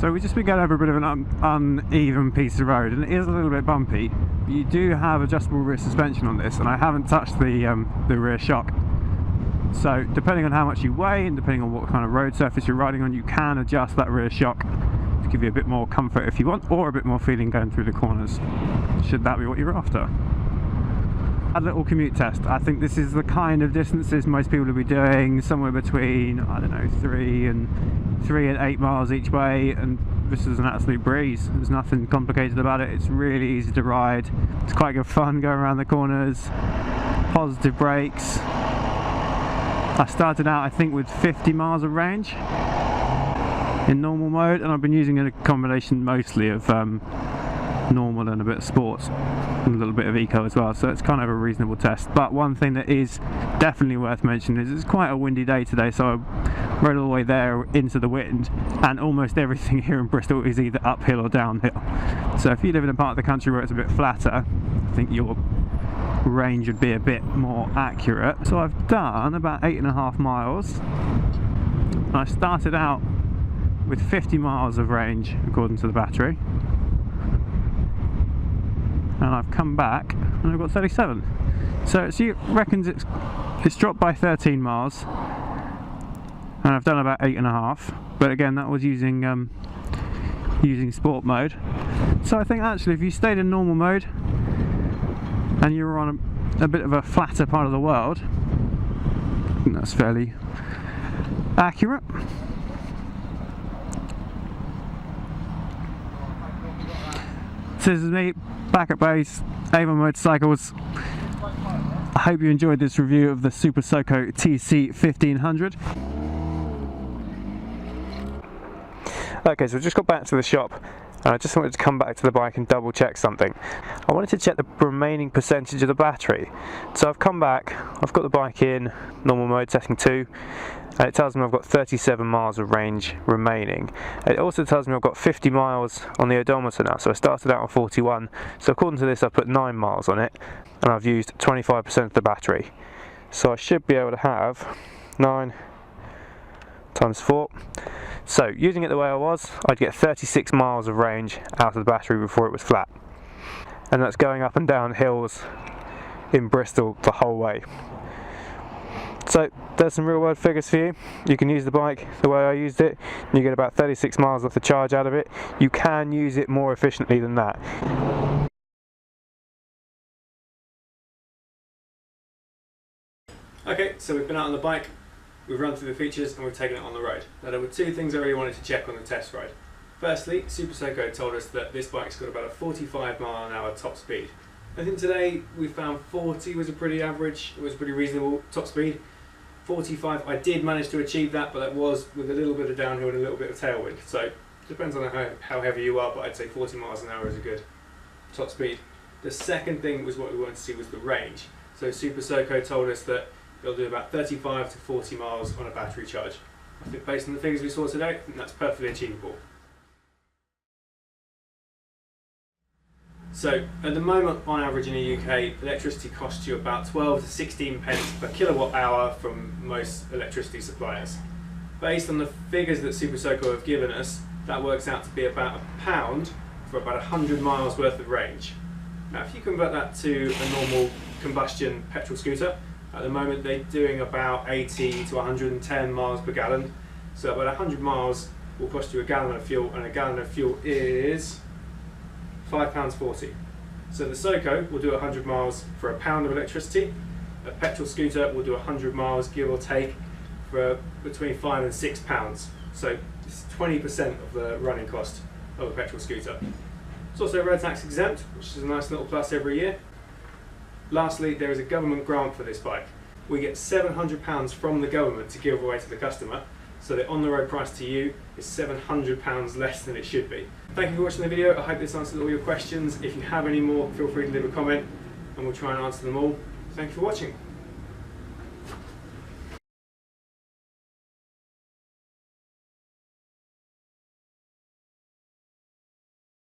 So we've just been going over a bit of an uneven piece of road, and it is a little bit bumpy, but you do have adjustable rear suspension on this, and I haven't touched the rear shock. So depending on how much you weigh and depending on what kind of road surface you're riding on, you can adjust that rear shock to give you a bit more comfort if you want, or a bit more feeling going through the corners, should that be what you're after. A little commute test. I think this is the kind of distances most people will be doing, somewhere between, I don't know, 3 and 8 miles each way, and this is an absolute breeze. There's nothing complicated about it. It's really easy to ride. It's quite good fun going around the corners. Positive brakes. I started out, I think, with 50 miles of range in normal mode, and I've been using a combination mostly of normal and a bit of sports and a little bit of eco as well, so it's kind of a reasonable test. But one thing that is definitely worth mentioning is it's quite a windy day today, so I rode all the way there into the wind, and almost everything here in Bristol is either uphill or downhill. So if you live in a part of the country where it's a bit flatter, I think your range would be a bit more accurate. So I've done about 8.5 miles. I started out with 50 miles of range according to the battery, and I've come back and I've got 37. So she reckons it's dropped by 13 miles, and I've done about 8.5. But again, that was using sport mode. So I think actually if you stayed in normal mode and you were on a bit of a flatter part of the world, I think that's fairly accurate. So this is me, back at base, Avon Motorcycles. I hope you enjoyed this review of the Super Soco TC 1500. Okay, so I just got back to the shop, and I just wanted to come back to the bike and double check something. I wanted to check the remaining percentage of the battery. So I've come back, I've got the bike in normal mode, setting 2, and it tells me I've got 37 miles of range remaining. It also tells me I've got 50 miles on the odometer now, so I started out on 41, so according to this I put 9 miles on it, and I've used 25% of the battery. So I should be able to have 9 times 4. So using it the way I was, I'd get 36 miles of range out of the battery before it was flat. And that's going up and down hills in Bristol the whole way. So there's some real world figures for you. You can use the bike the way I used it, and you get about 36 miles off the charge out of it. You can use it more efficiently than that. Okay, so we've been out on the bike, we've run through the features, and we've taken it on the road. Now there were 2 things I really wanted to check on the test ride. Firstly, Super Soco told us that this bike's got about a 45 mile an hour top speed. I think today we found 40 was a pretty average, it was a pretty reasonable top speed. 45, I did manage to achieve that, but that was with a little bit of downhill and a little bit of tailwind. So it depends on how heavy you are, but I'd say 40 miles an hour is a good top speed. The second thing was what we wanted to see was the range. So Super Soco told us that it'll do about 35 to 40 miles on a battery charge. I think based on the figures we saw today, I think that's perfectly achievable. So at the moment, on average in the UK, electricity costs you about 12 to 16 pence per kilowatt hour from most electricity suppliers. Based on the figures that Super Soco have given us, that works out to be about £1 for about 100 miles worth of range. Now if you convert that to a normal combustion petrol scooter, at the moment they're doing about 80 to 110 miles per gallon. So about 100 miles will cost you a gallon of fuel, and a gallon of fuel is £5.40. So the Soco will do 100 miles for £1 of electricity. A petrol scooter will do 100 miles, give or take, for between £5 and £6. So it's 20% of the running cost of a petrol scooter. It's also road tax exempt, which is a nice little plus every year. Lastly, there is a government grant for this bike. We get £700 from the government to give away to the customer, so the on-the-road price to you is £700 less than it should be. Thank you for watching the video. I hope this answered all your questions. If you have any more, feel free to leave a comment and we'll try and answer them all. Thank you for watching.